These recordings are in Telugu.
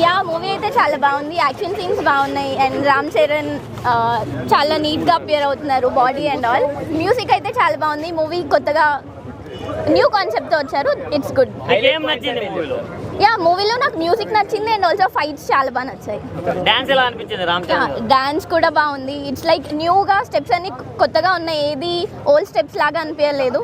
యా మూవీ అయితే చాలా బాగుంది, యాక్షన్ సీన్స్ బాగున్నాయి అండ్ రామ్ చరణ్ చాలా నీట్గా అపియర్ అవుతున్నారు, బాడీ అండ్ ఆల్. మ్యూజిక్ అయితే చాలా బాగుంది, మూవీ కొత్తగా న్యూ కాన్సెప్ట్తో వచ్చారు, ఇట్స్ గుడ్. యా మూవీలో నాకు మ్యూజిక్ నచ్చింది అండ్ ఆల్సో ఫైట్స్ చాలా బాగా నచ్చాయి. డాన్స్ ఎలా అనిపించింది రామ్ చరణ్? డాన్స్ కూడా బాగుంది, ఇట్స్ లైక్ న్యూగా స్టెప్స్ అన్ని కొత్తగా ఉన్నాయి, ఏది ఓల్డ్ స్టెప్స్ లాగా అనిపించలేదు.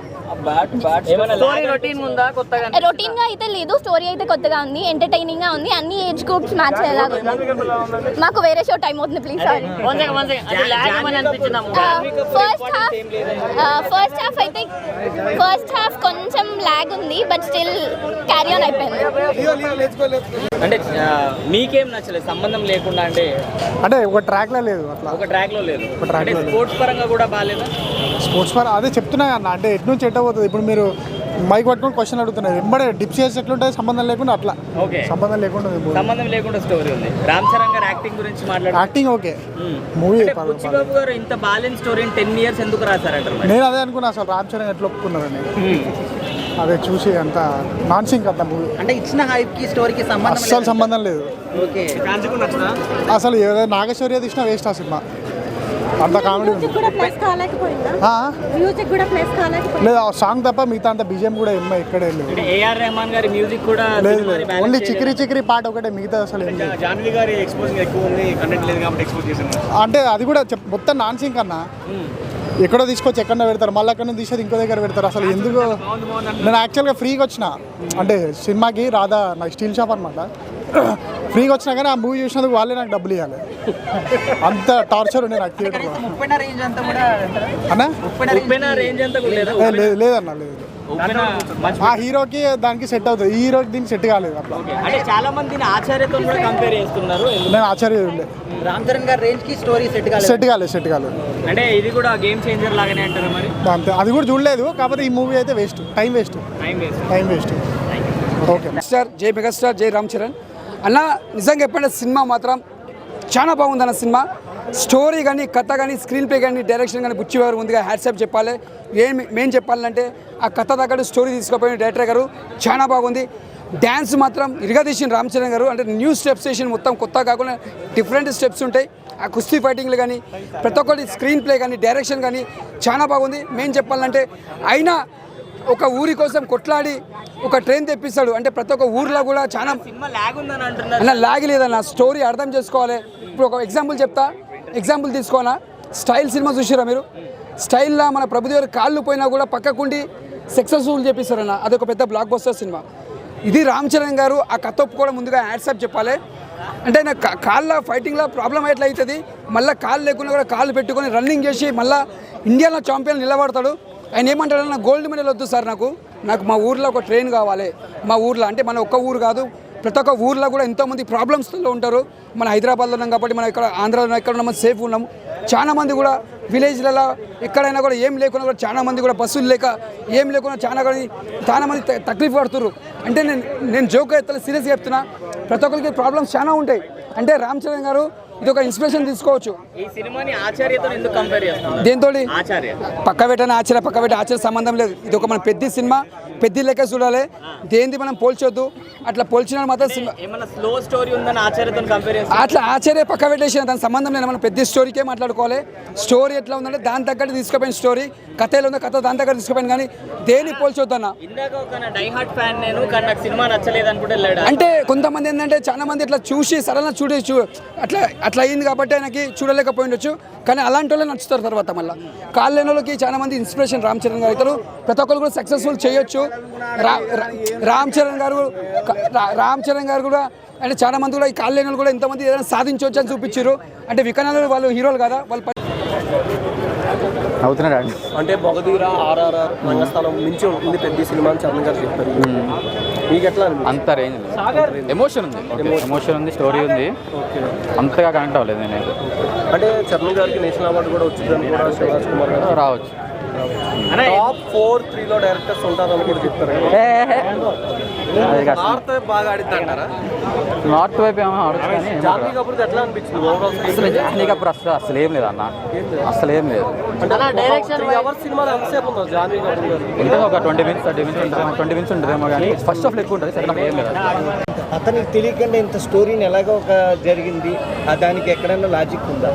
రొటీన్ గా అయితే లేదు, స్టోరీ అయితే కొత్తగా ఉంది, ఎంటర్టైనింగ్ గా ఉంది, అన్ని ఏజ్ గ్రూప్స్ మ్యాచ్ అయ్యేలాగా ఉంది. మాకు వేరే షో టైం అవుతుంది ప్లీజ్. ఫస్ట్ హాఫ్ కొంచెం లాగ్ ఉంది బట్ స్టిల్ క్యారీ ఆన్ అయిపోయింది. అంటే మీకేం నచ్చలేదు సంబంధం లేకుండా? అంటే ఒక ట్రాక్ లో లేదు, అట్లా ఒక ట్రాక్ లో లేదు. అంటే స్పోర్ట్స్ పరంగా కూడా బాగాలేదు. స్పోర్ట్స్ పరంగా అదే చెప్తున్నా అన్న, అంటే ఎటు నుంచి ఎట్ట పోతుంది. ఇప్పుడు మీరు మైక్ పట్టుకొని క్వశ్చన్ అడుగుతున్నారు, ఎంబడే డిప్ చేసి ఎట్లుంటుంది సంబంధం లేకుండా, అట్లా సంబంధం లేకుండా స్టోరీ ఉంది. రామ్ చరణ్ గారు యాక్టింగ్ గురించి మాట్లాడారు. యాక్టింగ్ ఓకే, మూవీ బుచ్చిబాబు గారు ఇంత బ్యాలెన్స్ స్టోరీ 10 years ఎందుకు రాశారంటారు? నేను అదే అనుకున్నా, అసలు రామ్ చరణ్ ఎట్లా ఒప్పుకున్నారని. అదే చూసి అంత నాన్ సింక్ అంత మూవీ. అంటే ఇచ్చిన హైప్ కి స్టోరీకి అస్సలు సంబంధం లేదు. అసలు ఏదో నాగేశ్వర్య తీసిన వేస్ట్ ఆ సినిమా, అంత కామెడీ ఉంది. లేదు ఆ సాంగ్ తప్ప మిగతా అంత బీజిఎం కూడా ఏమో ఇక్కడే లేదు. ఏఆర్ రెహమాన్ గారి మ్యూజిక్ కూడా లేదు, ఓన్లీ చికిరి చికిరి పాట ఒకటే, మిగతా అసలు ఏం లేదు. జాన్వి గారి ఎక్స్పోజింగ్ ఎక్కువ ఉంది, కంటెంట్ లేదు కాబట్టి ఎక్స్పోజ్ చేశాను. అంటే అది కూడా మొత్తం నాన్ సింక్ అన్న, ఎక్కడో తీసుకొచ్చి ఎక్కడో పెడతారు, మళ్ళీ అక్కడ నుంచి తీసేది ఇంకో దగ్గర పెడతారు. అసలు ఎందుకు? నేను యాక్చువల్గా ఫ్రీగా వచ్చిన, అంటే సినిమాకి రాధా నాకు స్టీల్ షాప్ అనమాట, ఫ్రీగా వచ్చినా కానీ ఆ మూవీ చూసినందుకు వాళ్ళే నాకు డబ్బులు ఇవ్వాలి, అంత టార్చర్ ఉండే నాకు థియేటర్లో. లేదన్నా, లేదు. ఆ హీరోకి దానికి సెట్ అవుతుంది, ఈ హీరోకి దీనికి సెట్ కాలేదు అట్లా. అంటే చాలా మంది ఆచార్యతో కూడా కంపేర్ చేస్తున్నారు. నేను ఆచార్య రామ్ చరణ్ గారి రేంజ్ కి స్టోరీ సెట్ కాలేదు. అంటే ఇది కూడా గేమ్ చేంజర్ లాగానే అంటారు మరి? అంతే, అది కూడా చూడలేదు. కాకపోతే ఈ మూవీ అయితే waste, time waste. Okay star జై మెగాస్టార్ జై రామ్ చరణ్ అన్న. నిజంగా చెప్పండి, సినిమా మాత్రం చాలా బాగుంది అన్న. సినిమా స్టోరీ కానీ, కథ కానీ, స్క్రీన్ ప్లే కానీ, డైరెక్షన్ కానీ బుచ్చి గారు ముందుగా హ్యాట్సాప్ చెప్పాలి. మేం చెప్పాలంటే ఆ కథ తగ్గట్టు స్టోరీ తీసుకుపోయిన డైరెక్టర్ గారు చాలా బాగుంది. డ్యాన్స్ మాత్రం ఇరగదీసిన రామ్ చరణ్ గారు, అంటే న్యూ స్టెప్స్ వేసిన, మొత్తం కొత్త కాకుండా డిఫరెంట్ స్టెప్స్ ఉంటాయి. ఆ కుస్తీ ఫైటింగ్లు కానీ, ప్రతి ఒక్కటి స్క్రీన్ ప్లే కానీ, డైరెక్షన్ కానీ చాలా బాగుంది. మేము చెప్పాలంటే అయినా ఒక ఊరి కోసం కొట్లాడి ఒక ట్రైన్ తెప్పిస్తాడు, అంటే ప్రతి ఒక్క ఊర్లో కూడా చాలా అన్న లాగ్ లేదన్న. స్టోరీ అర్థం చేసుకోవాలి. ఇప్పుడు ఒక ఎగ్జాంపుల్ తీసుకోనా, స్టైల్ సినిమా చూసారా మీరు? స్టైల్లో మన ప్రభుదేవి కాళ్ళు పోయినా కూడా పక్కకుండి సక్సెస్ఫుల్ చేపిస్తారన్న, అదొక పెద్ద బ్లాక్ బస్టర్ సినిమా. ఇది రామ్ చరణ్ గారు ఆ కథ ఒప్పుకోవడం ముందుగా హ్యాట్సాప్ చెప్పాలి. అంటే నాకు కాళ్ళ ఫైటింగ్లో ప్రాబ్లం ఎట్లా అవుతుంది, మళ్ళీ కాళ్ళు లేకుండా కూడా కాళ్ళు పెట్టుకొని రన్నింగ్ చేసి మళ్ళీ ఇండియాలో ఛాంపియన్ నిలబడతాడు. ఆయన ఏమంటాడన్నా, గోల్డ్ మెడల్ వద్దు సార్, నాకు మా ఊర్లో ఒక ట్రైన్ కావాలి. మా ఊర్లో అంటే మన ఒక్క ఊరు కాదు, ప్రతి ఒక్క ఊర్లో కూడా ఎంతోమంది ప్రాబ్లమ్స్లో ఉంటారు. మన హైదరాబాద్లో ఉన్నాం కాబట్టి, మనం ఇక్కడ ఆంధ్రాలో ఎక్కడ ఉన్నామో సేఫ్ ఉన్నాము. చాలా మంది కూడా విలేజ్లలో ఎక్కడైనా కూడా ఏం లేకుండా కూడా చాలా మంది కూడా బస్సులు లేక ఏం లేకుండా చాలా మంది తక్లీఫ్ పడుతున్నారు. అంటే నేను జోక్ ఎత్తలే, సీరియస్గా చెప్తున్నా. ప్రతి ఒక్కరికి ప్రాబ్లమ్స్ చాలా ఉంటాయి. అంటే రామ్ చరణ్ గారు ఇది ఒక ఇన్స్పిరేషన్ తీసుకోవచ్చు. ఈ సినిమాని ఆచార్యతో ఎందుకు కంపేర్ చేస్తున్నారు? దేంతో? ఆచార్య పక్క పెట్టిన ఆచార్య సంబంధం లేదు. ఇది ఒక మన పెద్ద సినిమా, పెద్ద లెక్క చూడాలి. దేంది మనం పోల్చొద్దు. అట్లా పోల్చిన మాత్రం ఏమన్నా స్లో స్టోరీ ఉందని ఆచార్యతో కంపేర్ చేస్తారు. అట్లా ఆచార్య పక్క పెట్టేసిన దాని సంబంధం లేదు. మనం పెద్ద స్టోరీకే మాట్లాడుకోవాలి. స్టోరీ ఎట్లా ఉందంటే దాని తగ్గట్టు తీసుకుపోయిన స్టోరీ, కథ ఎలా ఉందో కథ దాని తగ్గట్టు తీసుకుపోయింది. కానీ దేన్ని పోల్చొద్దు అన్న. ఇందాక ఒక డై హార్ట్ ఫ్యాన్ నేను, కానీ నాకు సినిమా నచ్చలేదు అనుకుంటే అంటే కొంతమంది ఏంటంటే చాలా మంది ఇట్లా చూసి సడన్గా అట్లా అయింది కాబట్టి ఆయనకి చూడలేకపోయిండొచ్చు. కానీ అలాంటి వాళ్ళే నచ్చుతారు తర్వాత. మళ్ళీ కాళ్ళు లేని వాళ్ళకి చాలా మంది ఇన్స్పిరేషన్ రామ్ చరణ్ గారు అవుతారు. ప్రతి ఒక్కరు కూడా సక్సెస్ఫుల్ చేయొచ్చు. రామ్ చరణ్ గారు కూడా అంటే చాలా మంది కూడా ఈ కాళ్ళు లేని వాళ్ళు కూడా ఎంతమంది ఏదైనా సాధించవచ్చు అని చూపించారు. అంటే వికలాంగులు వాళ్ళు హీరోలు కదా, వాళ్ళు అవుతున్నాడు అంటే బొగదీర ఆర్ఆర్ఆర్ రంగస్థలం మించి ఉంటుంది పెద్ద సినిమా అని చరణ్ గారు చెప్పారు. మీకు ఎట్లా అంత రేంజ్ ఎమోషన్ ఉంది, స్టోరీ ఉంది, అంతగా కనెక్ట్ అవ్వలేదు నేను. అంటే చరణ్ గారికి నేషనల్ అవార్డు కూడా వచ్చిందని కూడా శివరాజ్ కుమార్ గారు రావచ్చు. టాప్ 4-3లో డైరెక్టర్స్ ఉంటారని కూడా చెప్తారు. నార్త్ వైపు బాగా ఆడిద్ది అంటారా? నార్త్ వైపు ఏమో ఆడచ్చు కానీ జాన్వీ కపూర్ ఎట్లా అనిపించింది ఓవరాల్? అసలు జాన్వీ కపూర్ అసలు ఏం లేదు అన్న, అసలు ఏం లేదు. డైరెక్షన్ 3 అవర్స్ సినిమాలో ఎంతసేపు ఉందో జాన్వీ కపూర్ గారు? ఇంకా ఒక 20 minutes 30 minutes ఉంటుంది, 20 minutes ఉంటుందేమో కానీ ఫస్ట్ హాఫ్ ఎక్కువ ఉంటుంది, సెకండ్ హాఫ్ ఏం లేదు. అతనికి తెలియకుండా ఇంత స్టోరీని ఎలాగో ఒక జరిగింది, దానికి ఎక్కడైనా లాజిక్ ఉందా?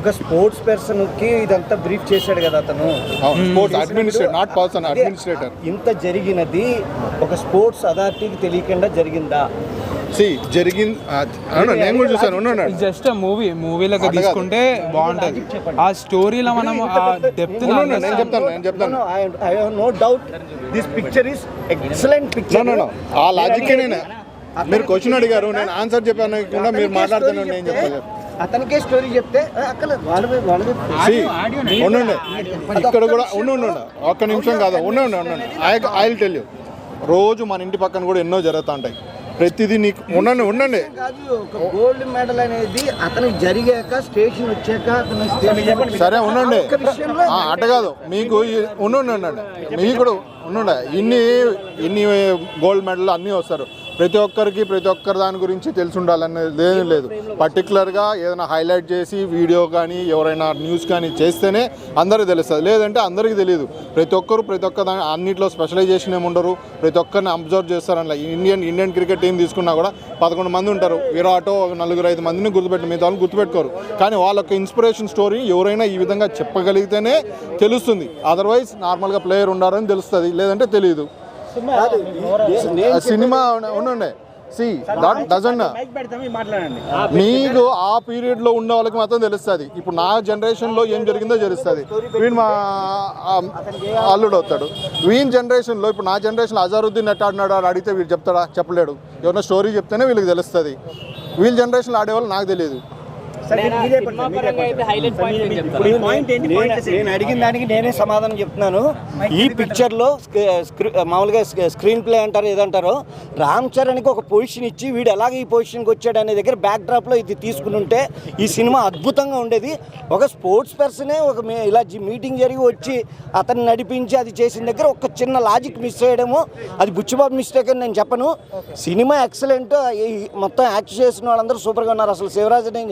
ఒక స్పోర్ట్స్ పర్సన్ కి ఇదంతా బ్రీఫ్ చేశాడు కదా అతను. Sports administrator, not person, administrator. ఇంత జరిగినది ఒక స్పోర్ట్స్ అథారిటీకి తెలియకుండా జరిగిందా? జరిగింది. నేను కూడా చూసాను. జస్ట్ మూవీలోకి తీసుకుంటే బాగుంటుంది. ఆ స్టోరీలో మనం ఆ డెప్త్ నేను చెప్తాను. I have no doubt this picture is excellent picture. ఆ లాజిక్ నేను, మీరు క్వశ్చన్ అడిగారు, నేను ఆన్సర్ చెప్పాను, మీరు మాట్లాడుతున్నాను, నేను చెప్పలేదు. అతనికే స్టోరీ చెప్తే అక్కడ వాళ్ళది ఉండండి, ఇక్కడ కూడా ఉండండి, ఒక్క నిమిషం కాదు, ఉండండి. ఐ విల్ టెల్ యూ, రోజు మన ఇంటి పక్కన కూడా ఎన్నో జరుగుతూ ఉంటాయి. ప్రతిదీ నీకు ఉండండి. కాదు, ఒక గోల్డ్ మెడల్ అనేది అతనికి జరిగాక స్టేషన్ వచ్చాక అతను సరే ఉండండి, అట్ట కాదు మీకు ఉండండి, మీకు కూడా ఉండండి. ఇన్ని గోల్డ్ మెడల్ అన్నీ వస్తారు. ప్రతి ఒక్కరి దాని గురించి తెలిసి ఉండాలనేది ఏం లేదు. పర్టికులర్గా ఏదైనా హైలైట్ చేసి వీడియో కానీ ఎవరైనా న్యూస్ కానీ చేస్తేనే అందరికీ తెలుస్తుంది, లేదంటే అందరికీ తెలియదు. ప్రతి ఒక్క దాని అన్నింటిలో స్పెషలైజేషన్ ఏమి ఉండరు, ప్రతి ఒక్కరిని అబ్జర్వ్ చేస్తారని. ఇండియన్ క్రికెట్ టీం తీసుకున్నా కూడా 11 మంది ఉంటారు, విరాట్ 4-5 మందిని మిగతా వాళ్ళని గుర్తుపెట్టుకోరు. కానీ వాళ్ళ ఇన్స్పిరేషన్ స్టోరీ ఎవరైనా ఈ విధంగా చెప్పగలిగితేనే తెలుస్తుంది. అదర్వైజ్ నార్మల్గా ప్లేయర్ ఉండాలని తెలుస్తుంది, లేదంటే తెలియదు. సినిమా ఉండండి. మీకు ఆ పీరియడ్ లో ఉన్న వాళ్ళకి మాత్రం తెలుస్తుంది. ఇప్పుడు నా జనరేషన్ లో ఏం జరిగిందో తెలుస్తుంది. వీడు మా అల్లుడు అవుతాడు. వీని జనరేషన్ లో, ఇప్పుడు నా జనరేషన్ అజారుద్దీన్ ఎట్లా ఆడినాడు అని అడిగితే వీడు చెప్తాడా? చెప్పలేడు. ఎవరైనా స్టోరీ చెప్తేనే వీళ్ళకి తెలుస్తుంది. వీళ్ళ జనరేషన్లో ఆడేవాళ్ళు నాకు తెలియదు. నేను అడిగిన దానికి నేనే సమాధానం చెప్తున్నాను. ఈ పిక్చర్లో మామూలుగా స్క్రీన్ ప్లే అంటారు, ఏదంటారో, రామ్ చరణ్కి ఒక పొజిషన్ ఇచ్చి వీడు ఎలాగ ఈ పొజిషన్కి వచ్చాడు అనే దగ్గర బ్యాక్ డ్రాప్లో ఇది తీసుకుని ఉంటే ఈ సినిమా అద్భుతంగా ఉండేది. ఒక స్పోర్ట్స్ పర్సనే ఇలా మీటింగ్ జరిగి వచ్చి అతన్ని నడిపించి అది చేసిన దగ్గర ఒక చిన్న లాజిక్ మిస్ చేయడము, అది బుచ్చిబాబు మిస్టేక్ అని నేను చెప్పను. సినిమా ఎక్సలెంట్, మొత్తం యాక్ట్ చేసిన వాళ్ళందరూ సూపర్గా ఉన్నారు. అసలు శివరాజని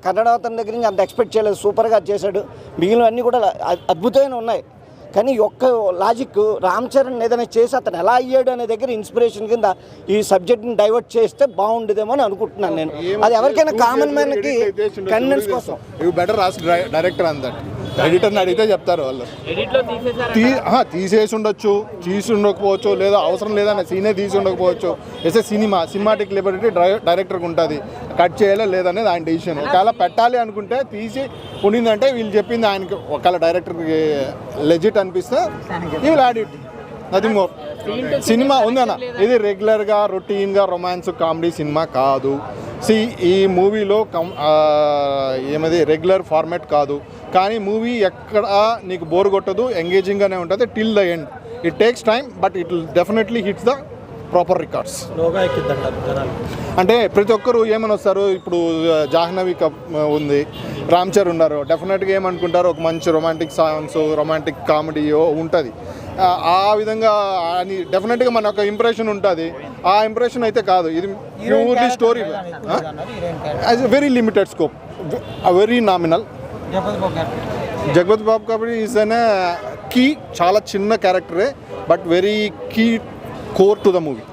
కన్నడ అతని దగ్గర నుంచి అంత ఎక్స్పెక్ట్ చేయలేదు, సూపర్గా చేశాడు. మిగిలినవన్నీ కూడా అద్భుతమైన ఉన్నాయి. కానీ ఒక్క లాజిక్, రామ్ చరణ్ ఏదైనా చేసి అతను ఎలా అయ్యాడు అనే దగ్గర ఇన్స్పిరేషన్ కింద ఈ సబ్జెక్ట్ని డైవర్ట్ చేస్తే బాగుండేదేమో అని అనుకుంటున్నాను నేను. అది ఎవరికైనా కామన్ మ్యాన్కి కన్వీనెన్స్ కోసం. You better ask director on that. ఎడిటర్ని అడిగితే చెప్తారు వాళ్ళు. తీసేసి ఉండొచ్చు, తీసి ఉండకపోవచ్చు, లేదా అవసరం లేదన్న సీనే తీసి ఉండకపోవచ్చు. ఎస్ సినిమాటిక్ లిబర్టీ డైరెక్టర్కి ఉంటుంది, కట్ చేయాలా లేదనేది ఆయన డెసిషన్. ఒకవేళ పెట్టాలి అనుకుంటే తీసి ఉండిందంటే వీళ్ళు చెప్పింది ఆయనకి ఒకవేళ డైరెక్టర్కి లెజిట్ అనిపిస్తే ఈ will add it, nothing more. Cinema ఉందన్న, ఇది రెగ్యులర్గా రొటీన్గా రొమాన్స్ కామెడీ సినిమా కాదు. ఈ మూవీలో ఏమది రెగ్యులర్ ఫార్మాట్ కాదు. కానీ మూవీ ఎక్కడ నీకు బోర్ కొట్టదు, ఎంగేజింగ్గానే ఉంటుంది till the end. It takes time but it will definitely hits the proper records. అంటే ప్రతి ఒక్కరు ఏమని వస్తారు, ఇప్పుడు జాహ్నవి ఉంది, రామ్ చరణ్ ఉన్నారు, డెఫినెట్గా ఏమనుకుంటారు, ఒక మంచి రొమాంటిక్ సాంగ్స్, రొమాంటిక్ కామెడీ ఉంటుంది. ఆ విధంగా అని డెఫినెట్గా మన ఒక ఇంప్రెషన్ ఉంటుంది. ఆ ఇంప్రెషన్ అయితే కాదు, ఇది purely story. Very limited scope, very nominal. Jagapati Babu కాబట్టి ఈజ్ అన్ కీ, చాలా చిన్న క్యారెక్టరే but very key core to the movie.